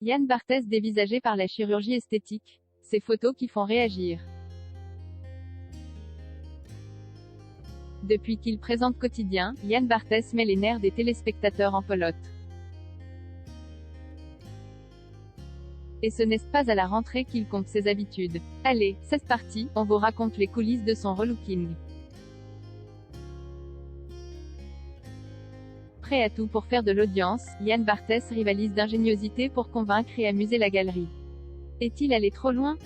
Yann Barthès dévisagé par la chirurgie esthétique. Ces photos qui font réagir. Depuis qu'il présente Quotidien, Yann Barthès met les nerfs des téléspectateurs en pelote. Et ce n'est pas à la rentrée qu'il compte ses habitudes. Allez, c'est parti, on vous raconte les coulisses de son relooking. Prêt à tout pour faire de l'audience, Yann Barthès rivalise d'ingéniosité pour convaincre et amuser la galerie. Est-il allé trop loin?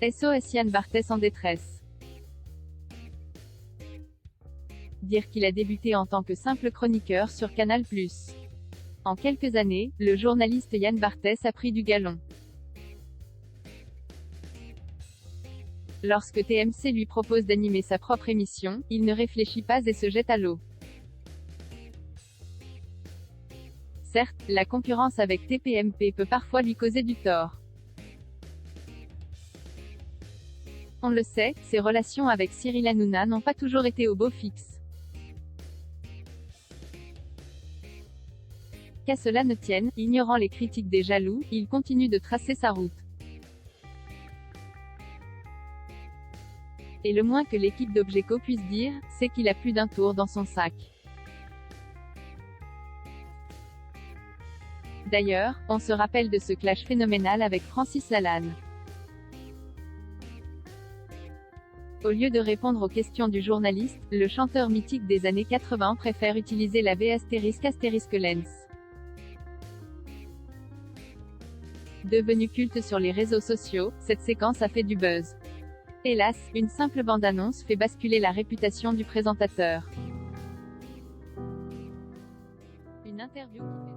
SOS Yann Barthès en détresse. Dire qu'il a débuté en tant que simple chroniqueur sur Canal+. En quelques années, le journaliste Yann Barthès a pris du galon. Lorsque TMC lui propose d'animer sa propre émission, il ne réfléchit pas et se jette à l'eau. Certes, la concurrence avec TPMP peut parfois lui causer du tort. On le sait, ses relations avec Cyril Hanouna n'ont pas toujours été au beau fixe. Qu'à cela ne tienne, ignorant les critiques des jaloux, il continue de tracer sa route. Et le moins que l'équipe d'Objecko puisse dire, c'est qu'il a plus d'un tour dans son sac. D'ailleurs, on se rappelle de ce clash phénoménal avec Francis Lalanne. Au lieu de répondre aux questions du journaliste, le chanteur mythique des années 80 préfère utiliser la V** lens. Devenue culte sur les réseaux sociaux, cette séquence a fait du buzz. Hélas, une simple bande-annonce fait basculer la réputation du présentateur. Une interview qui fait...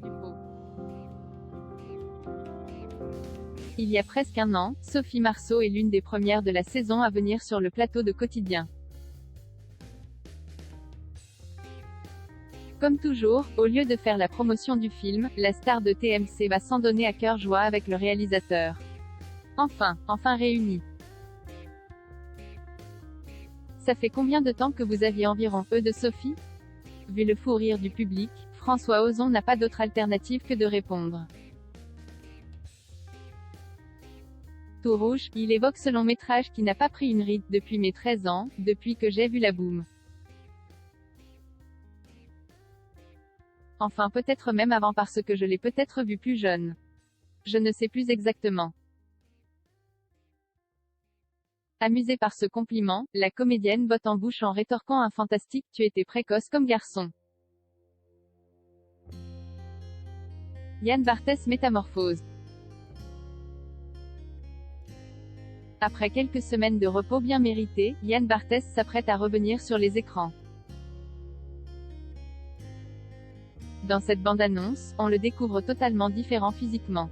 du pot. Il y a presque un an, Sophie Marceau est l'une des premières de la saison à venir sur le plateau de Quotidien. Comme toujours, au lieu de faire la promotion du film, la star de TMC va s'en donner à cœur joie avec le réalisateur. Enfin réunis. Ça fait combien de temps que vous aviez environ de Sophie? Vu le fou rire du public, François Ozon n'a pas d'autre alternative que de répondre. Tout rouge, il évoque ce long métrage qui n'a pas pris une ride depuis mes 13 ans, depuis que j'ai vu la boum. Enfin peut-être même avant parce que je l'ai peut-être vu plus jeune. Je ne sais plus exactement. Amusée par ce compliment, la comédienne botte en bouche en rétorquant un fantastique « Tu étais précoce comme garçon ». Yann Barthès métamorphose. Après quelques semaines de repos bien mérités, Yann Barthès s'apprête à revenir sur les écrans. Dans cette bande-annonce, on le découvre totalement différent physiquement.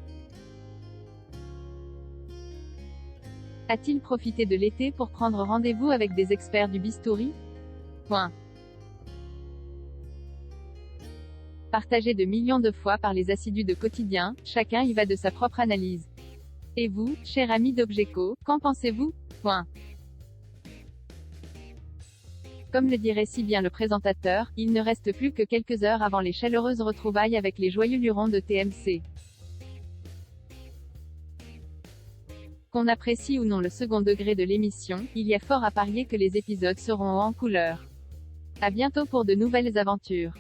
A-t-il profité de l'été pour prendre rendez-vous avec des experts du bistouri? Partagé de millions de fois par les assidus de Quotidien, chacun y va de sa propre analyse. Et vous, cher ami d'Objecko, qu'en pensez-vous? Comme le dirait si bien le présentateur, il ne reste plus que quelques heures avant les chaleureuses retrouvailles avec les joyeux lurons de TMC. Qu'on apprécie ou non le second degré de l'émission, il y a fort à parier que les épisodes seront hauts en couleur. À bientôt pour de nouvelles aventures.